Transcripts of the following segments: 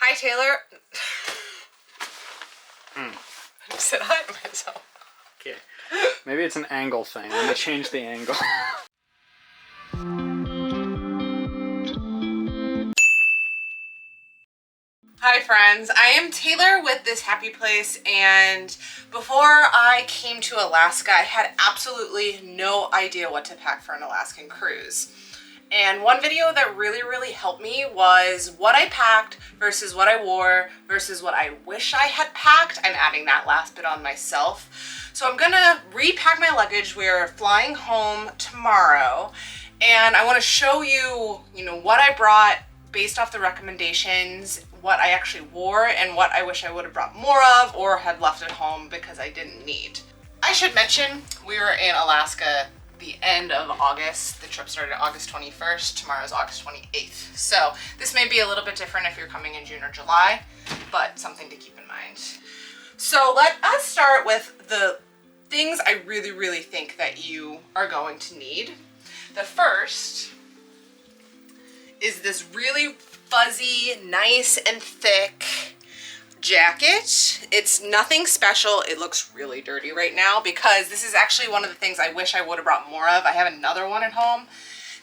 Hi, Taylor. I said hi to myself. Okay. Maybe it's an angle thing. I'm gonna change the angle. Hi friends, I am Taylor with This Happy Place, and before I came to Alaska, I had absolutely no idea what to pack for an Alaskan cruise. And one video that really helped me was what I packed versus what I wore versus what I wish I had packed. I'm adding that last bit on myself. So I'm gonna repack my luggage. We're flying home tomorrow, and I want to show you, what I brought based off the recommendations, what I actually wore, and what I wish I would have brought more of or had left at home because I didn't need. I should mention we were in Alaska the end of August. The trip started August 21st. Tomorrow's August 28th. So this may be a little bit different if you're coming in June or July, but something to keep in mind. So let us start with the things I really think that you are going to need. The first is this really fuzzy, nice and thick jacket. It's nothing special. It looks really dirty right now because this is actually one of the things I wish I would have brought more of. I have another one at home.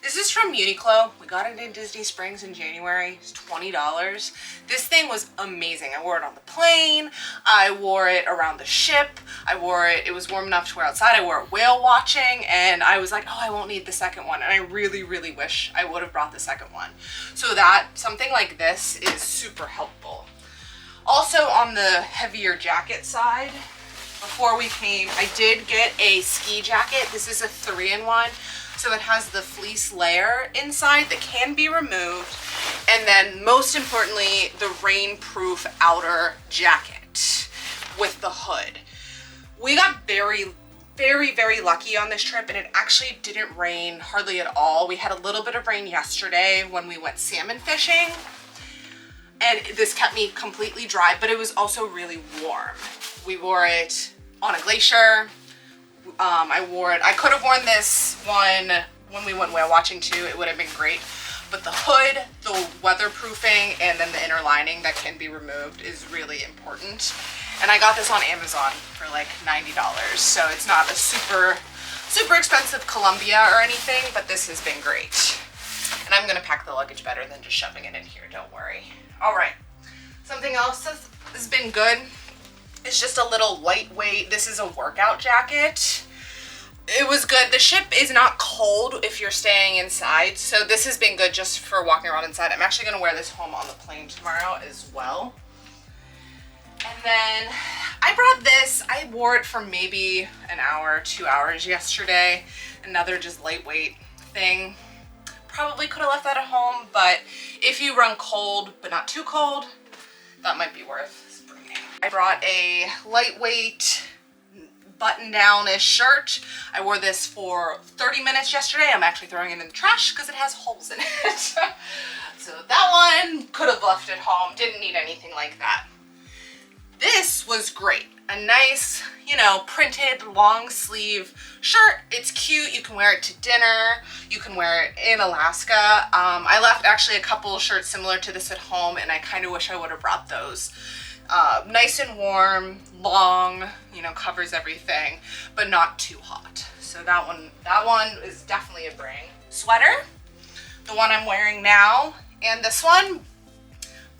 This is from Uniqlo. We got it in Disney Springs in January. It's $20. This thing was amazing. I wore it on the plane. I wore it around the ship. I wore it, it was warm enough to wear outside. I wore it whale watching, and I was like, oh, I won't need the second one. And I really wish I would have brought the second one. So that, something like this is super helpful. Also on the heavier jacket side, before we came, I did get a ski jacket. This is a 3-in-1. So it has the fleece layer inside that can be removed. And then most importantly, the rainproof outer jacket with the hood. We got very lucky on this trip, and it actually didn't rain hardly at all. We had a little bit of rain yesterday when we went salmon fishing, and this kept me completely dry, but it was also really warm. We wore it on a glacier. I wore it, I could have worn this one when we went whale watching too. It would have been great. But the hood, the weatherproofing, and then the inner lining that can be removed is really important. And I got this on Amazon for like $90. So it's not a super expensive Columbia or anything, but this has been great. And I'm gonna pack the luggage better than just shoving it in here, don't worry. All right, something else that's been good. It's just a little lightweight. This is a workout jacket. It was good. The ship is not cold if you're staying inside, so this has been good just for walking around inside. I'm actually gonna wear this home on the plane tomorrow as well. And then I brought this. I wore it for maybe an hour, 2 hours yesterday. Another just lightweight thing. Probably could have left that at home, but if you run cold, but not too cold, that might be worth bringing. I brought a lightweight button-down-ish shirt. I wore this for 30 minutes yesterday. I'm actually throwing it in the trash because it has holes in it. So that one could have left at home. Didn't need anything like that. This was great. A nice, printed long sleeve shirt. It's cute. You can wear it to dinner. You can wear it in Alaska. I left actually a couple shirts similar to this at home, and I kind of wish I would have brought those. Nice and warm, long, covers everything, but not too hot. So that one is definitely a bring. Sweater, the one I'm wearing now, and this one,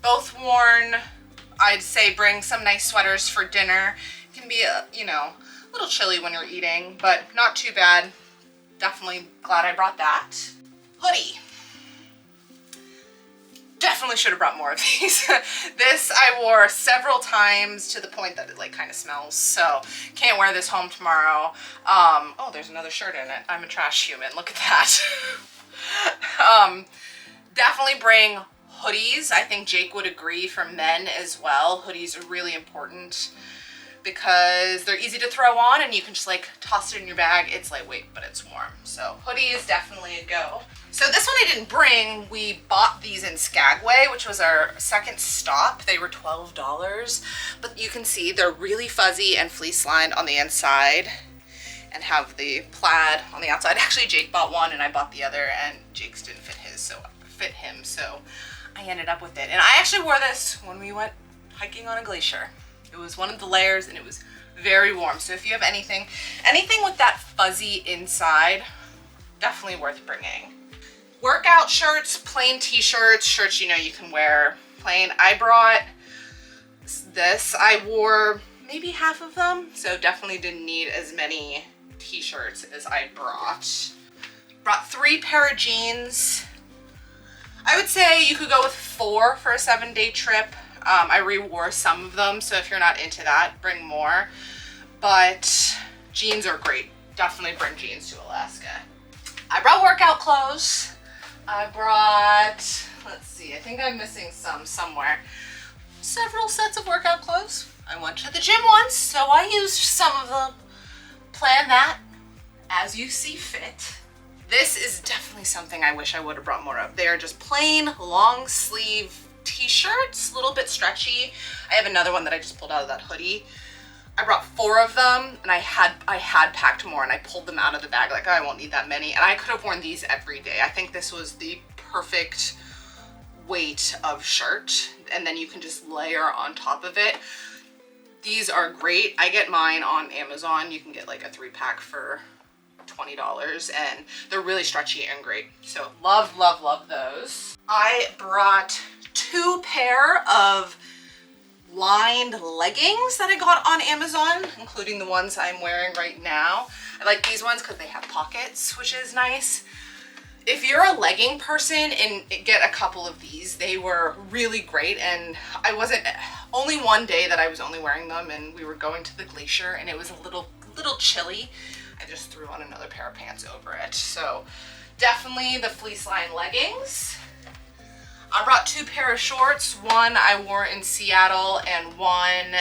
both worn. I'd say bring some nice sweaters for dinner. It can be a little chilly when you're eating, but not too bad. Definitely glad I brought that. Hoodie. Definitely should have brought more of these. This I wore several times to the point that it kind of smells, so can't wear this home tomorrow. Oh, there's another shirt in it. I'm a trash human, look at that. Definitely bring hoodies. I think Jake would agree, for men as well. Hoodies are really important because they're easy to throw on and you can just toss it in your bag. It's lightweight, but it's warm. So hoodie is definitely a go. So this one I didn't bring. We bought these in Skagway, which was our second stop. They were $12, but you can see they're really fuzzy and fleece lined on the inside and have the plaid on the outside. Actually, Jake bought one and I bought the other, and Jake's didn't fit him, so I ended up with it. And I actually wore this when we went hiking on a glacier. It was one of the layers and it was very warm. So if you have anything with that fuzzy inside, definitely worth bringing. Workout shirts, plain t-shirts, shirts you know you can wear plain. I brought this. I wore maybe half of them, so definitely didn't need as many t-shirts as I brought. Brought 3 pair of jeans. I would say you could go with 4 for a 7-day trip. I re-wore some of them, so if you're not into that, bring more. But jeans are great. Definitely bring jeans to Alaska. I brought workout clothes. I brought, let's see, I think I'm missing some somewhere. Several sets of workout clothes. I went to the gym once, so I used some of them. Plan that as you see fit. This is definitely something I wish I would have brought more of. They are just plain long sleeve t-shirts, a little bit stretchy. I have another one that I just pulled out of that hoodie. I brought 4 of them and I had packed more and I pulled them out of the bag like, oh, I won't need that many. And I could have worn these every day. I think this was the perfect weight of shirt, and then you can just layer on top of it. These are great. I get mine on Amazon. You can get like a 3-pack for $20 and they're really stretchy and great. So love, love, love those. I brought 2 pair of lined leggings that I got on Amazon, including the ones I'm wearing right now. I like these ones because they have pockets, which is nice. If you're a legging person and get a couple of these, they were really great. And I wasn't, only one day that I was only wearing them and we were going to the glacier and it was a little chilly. I just threw on another pair of pants over it. So definitely the fleece line leggings. I brought 2 pair of shorts. One I wore in Seattle and one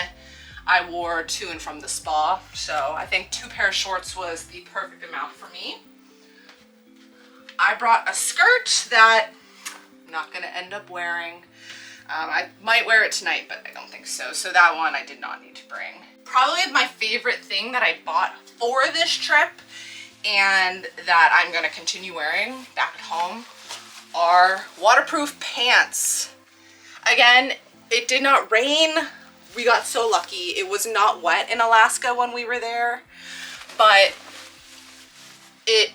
I wore to and from the spa. So I think 2 pair of shorts was the perfect amount for me. I brought a skirt that I'm not gonna end up wearing. I might wear it tonight, but I don't think so. So that one I did not need to bring. Probably my favorite thing that I bought for this trip and that I'm gonna continue wearing back at home are waterproof pants. Again, it did not rain. We got so lucky. It was not wet in Alaska when we were there, but it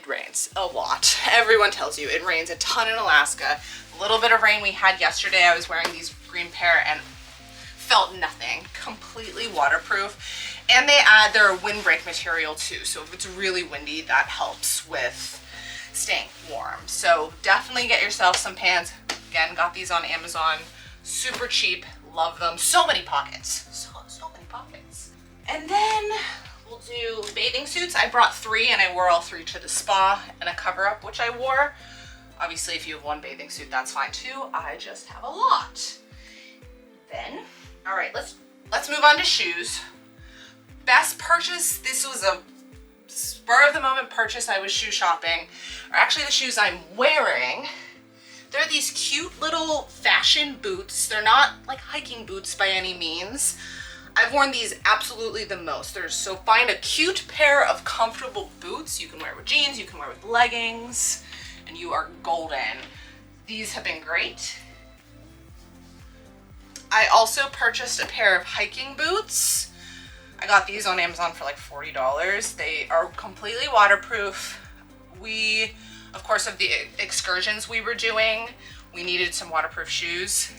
rains a lot. Everyone tells you it rains a ton in Alaska. A little bit of rain we had yesterday. I was wearing these green pair and felt nothing. Completely waterproof. And they're a windbreak material too. So if it's really windy, that helps with staying warm. So definitely get yourself some pants. Again, got these on Amazon. Super cheap. Love them. So many pockets. So many pockets. And then we'll do bathing suits. I brought 3 and I wore all 3 to the spa, and a cover up, which I wore. Obviously, if you have 1 bathing suit, that's fine too. I just have a lot. Then, all right, let's move on to shoes. Best purchase, this was a spur of the moment purchase. I was shoe shopping, or actually the shoes I'm wearing. They're these cute little fashion boots. They're not like hiking boots by any means. I've worn these absolutely the most. So find a cute pair of comfortable boots. You can wear with jeans, you can wear with leggings, and you are golden. These have been great. I also purchased a pair of hiking boots. I got these on Amazon for like $40. They are completely waterproof. We, of course, of the excursions we were doing, we needed some waterproof shoes.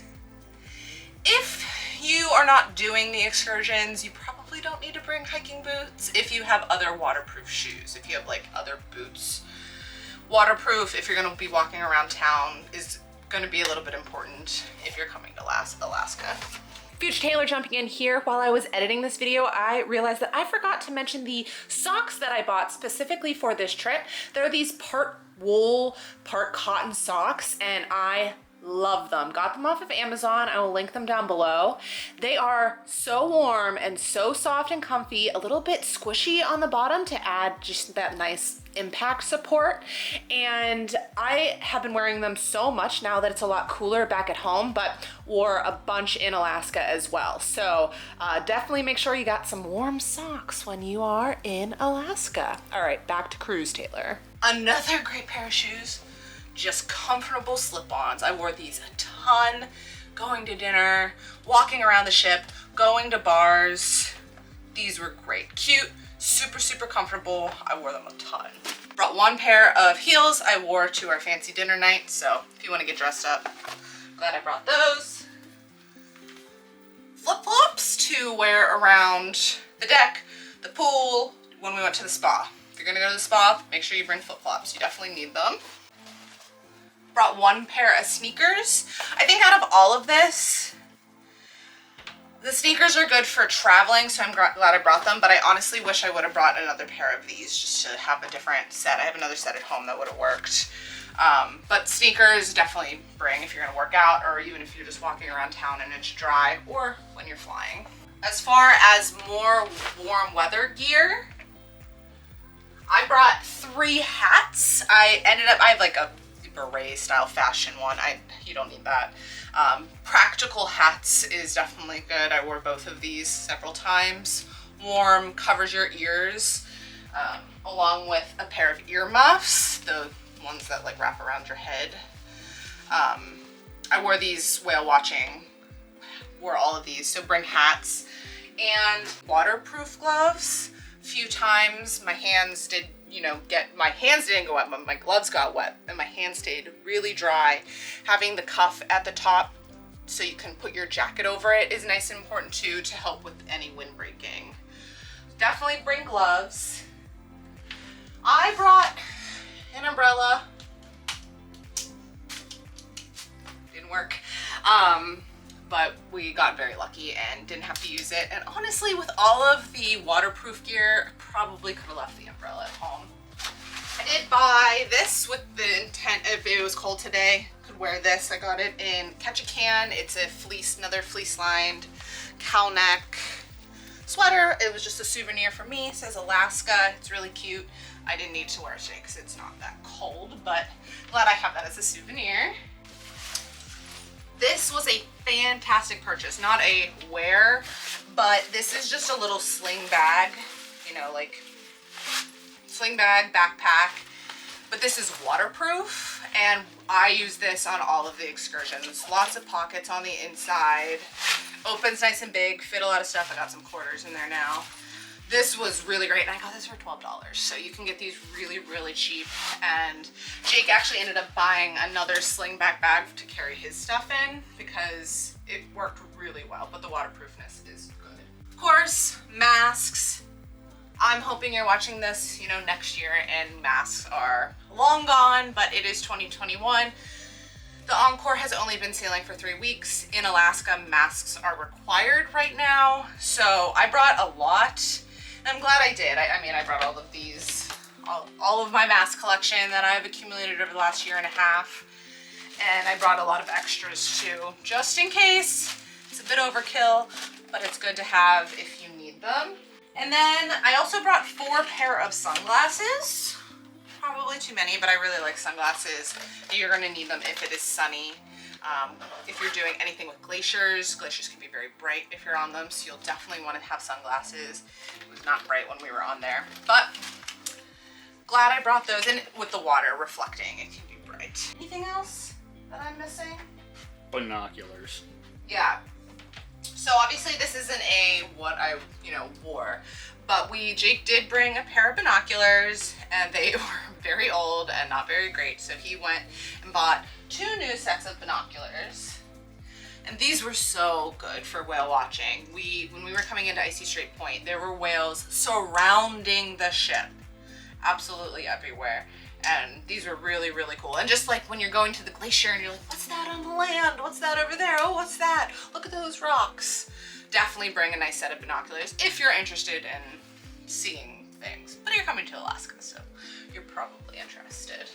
If you are not doing the excursions, you probably don't need to bring hiking boots if you have other waterproof shoes. If you have like other boots. Waterproof, if you're gonna be walking around town, is gonna be a little bit important if you're coming to Alaska. Future Taylor jumping in here. While I was editing this video, I realized that I forgot to mention the socks that I bought specifically for this trip. They're these part wool, part cotton socks, and I love them. Got them off of Amazon. I will link them down below. They are so warm and so soft and comfy, a little bit squishy on the bottom to add just that nice impact support. And I have been wearing them so much now that it's a lot cooler back at home, but wore a bunch in Alaska as well. So definitely make sure you got some warm socks when you are in Alaska. All right, back to cruise, Taylor. Another great pair of shoes. just comfortable slip-ons. I wore these a ton, going to dinner, walking around the ship, going to bars. These were great. Cute, super, super comfortable. I wore them a ton. Brought one pair of heels I wore to our fancy dinner night, so if you want to get dressed up, glad I brought those. Flip-flops to wear around the deck, the pool, when we went to the spa. If you're gonna go to the spa, make sure you bring flip-flops. You definitely need them. Brought one pair of sneakers. I think out of all of this, the sneakers are good for traveling, so I'm glad I brought them, but I honestly wish I would have brought another pair of these just to have a different set. I have another set at home that would have worked. But sneakers definitely bring if you're gonna work out, or even if you're just walking around town and it's dry, or when you're flying. As far as more warm weather gear, I brought 3 hats. I have like a beret style fashion one. You don't need that. Practical hats is definitely good. I wore both of these several times. Warm, covers your ears, along with a pair of earmuffs, the ones that like wrap around your head. I wore these whale watching, wore all of these, so bring hats and waterproof gloves. A few times my hands did, my hands didn't go wet, but my gloves got wet and my hands stayed really dry. Having the cuff at the top so you can put your jacket over it is nice and important too, to help with any wind breaking. Definitely bring gloves. I brought an umbrella. Didn't work. But we got very lucky and didn't have to use it. And honestly, with all of the waterproof gear, I probably could have left the umbrella at home. I did buy this with the intent, if it was cold today, could wear this. I got it in Catch a Can. It's a fleece, another fleece lined cow neck sweater. It was just a souvenir for me. It says Alaska. It's really cute. I didn't need to wear it today because it's not that cold, but glad I have that as a souvenir. This was a fantastic purchase. Not a wear, but this is just a little sling bag, like sling bag, backpack. But this is waterproof, and I use this on all of the excursions. Lots of pockets on the inside. Opens nice and big, fit a lot of stuff. I got some quarters in there now. This was really great, and I got this for $12, so you can get these really, really cheap. And Jake actually ended up buying another slingback bag to carry his stuff in because it worked really well, but the waterproofness is good. Of course, masks. I'm hoping you're watching this, next year, and masks are long gone, but it is 2021. The Encore has only been sailing for 3 weeks. In Alaska, masks are required right now, so I brought a lot. I'm glad I did. I brought all of these, all of my mask collection that I've accumulated over the last year and a half. And I brought a lot of extras too, just in case. It's a bit overkill, but it's good to have if you need them. And then I also brought 4 pair of sunglasses. Probably too many, but I really like sunglasses. You're gonna need them if it is sunny. If you're doing anything with glaciers can be very bright if you're on them, so you'll definitely want to have sunglasses. It was not bright when we were on there, but glad I brought those. And with the water reflecting, it can be bright. Anything else that I'm missing? Binoculars. Yeah. So obviously this isn't what I wore, but Jake did bring a pair of binoculars, and they were very old and not very great. So he went and bought 2 new sets of binoculars, and these were so good for whale watching. When we were coming into Icy Strait Point, there were whales surrounding the ship, absolutely everywhere. And these were really, really cool. And just like when you're going to the glacier and you're like, what's that on the land? What's that over there? Oh, what's that? Look at those rocks. Definitely bring a nice set of binoculars if you're interested in seeing things. But you're coming to Alaska, so you're probably interested.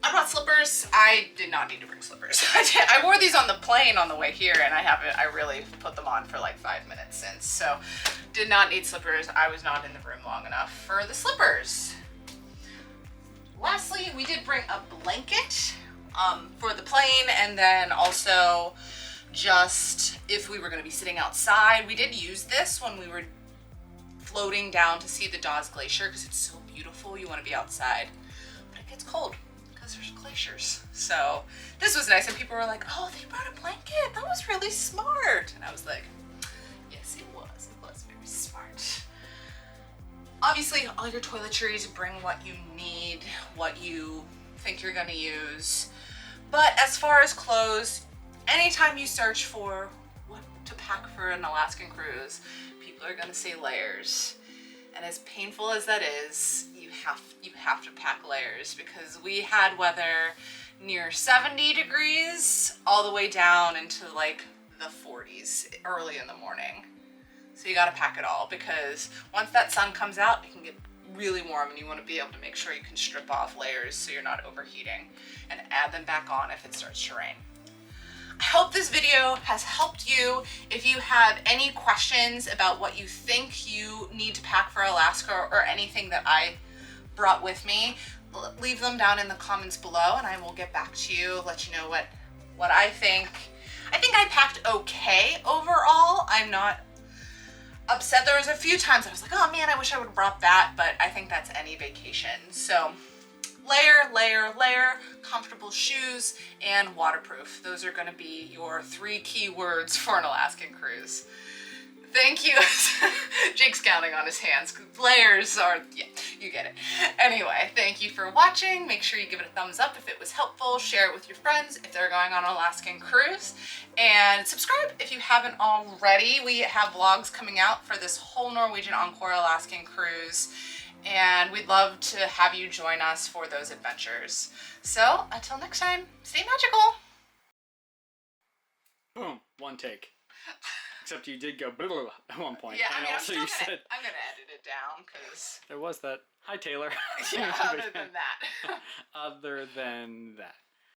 I brought slippers. I did not need to bring slippers. I wore these on the plane on the way here, and I really put them on for like 5 minutes since. So did not need slippers. I was not in the room long enough for the slippers. Lastly, we did bring a blanket for the plane, and then also just if we were going to be sitting outside. We did use this when we were floating down to see the Dawes Glacier because it's so beautiful. You want to be outside, but it gets cold because because there's glaciers. So this was nice, and people were like, oh, they brought a blanket. That was really smart. And I was like, yes, it was. It was very smart. Obviously, all your toiletries, bring what you need, what you think you're gonna use. But as far as clothes, anytime you search for what to pack for an Alaskan cruise, people are gonna say layers. And as painful as that is, you have to pack layers, because we had weather near 70 degrees all the way down into like the 40s early in the morning. So you gotta pack it all, because once that sun comes out, it can get really warm, and you want to be able to make sure you can strip off layers so you're not overheating, and add them back on if it starts to rain. I hope this video has helped you. If you have any questions about what you think you need to pack for Alaska, or anything that I brought with me, leave them down in the comments below, and I will get back to you, let you know what I think. I think I packed okay overall. I'm not upset. There was a few times I was like, oh man, I wish I would have brought that, but I think that's any vacation. So layer, layer, layer, comfortable shoes, and waterproof. Those are gonna be your 3 key words for an Alaskan cruise. Thank you. Jake's counting on his hands. Layers are, yeah, you get it. Anyway, thank you for watching. Make sure you give it a thumbs up if it was helpful. Share it with your friends if they're going on an Alaskan cruise. And subscribe if you haven't already. We have vlogs coming out for this whole Norwegian Encore Alaskan cruise, and we'd love to have you join us for those adventures. So until next time, stay magical. Boom. One take. Except you did go blah, blah, blah at one point. Yeah, I and mean, also I'm gonna edit it down, because there was that. Hi, Taylor. yeah, other than that. Other than that.